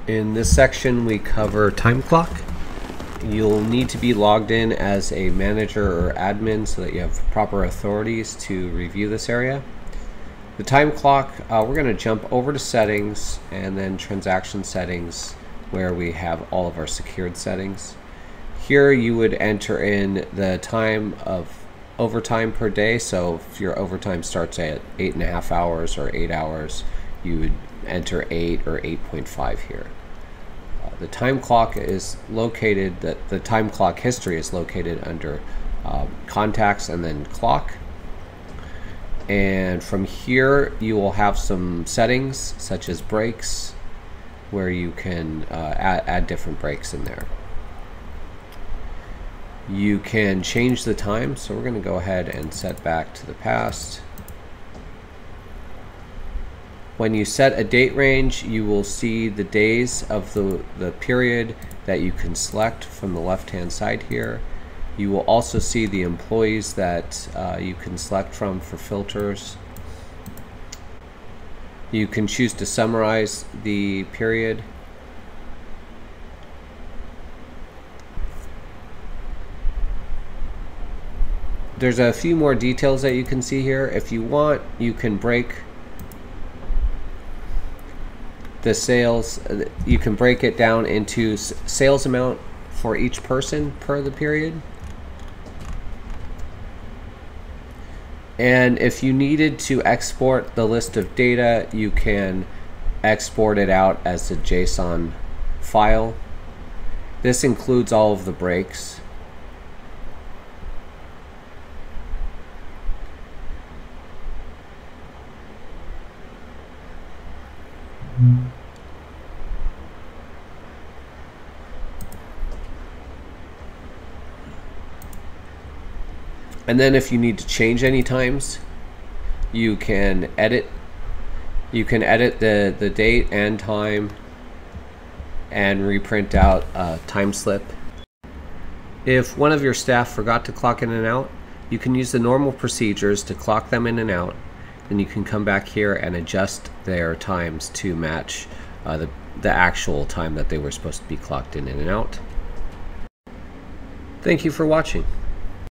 In this section we cover time clock. You'll need to be logged in as a manager or admin so that you have proper authorities to review this area. The time clock, we're going to jump over to settings and then transaction settings where we have all of our secured settings. Here you would enter in the time of overtime per day. So if your overtime starts at 8.5 hours or 8 hours, you would enter 8 or 8.5 here. The time clock is located, the time clock history is located under contacts and then clock. And from here you will have some settings such as breaks where you can add different breaks in there. You can change the time, so we're going to go ahead and set back to the past. When you set a date range, you will see the days of the period that you can select from the left hand side here. You will also see the employees that you can select from for filters. You can choose to summarize the period. There's a few more details that you can see here. If you want, you can break the sales, you can break it down into sales amount for each person per the period. And if you needed to export the list of data, you can export it out as a JSON file. This includes all of the breaks. And then if you need to change any times, you can edit. You can edit the date and time and reprint out a time slip. If one of your staff forgot to clock in and out, you can use the normal procedures to clock them in and out. Then you can come back here and adjust their times to match the actual time that they were supposed to be clocked in and out. Thank you for watching.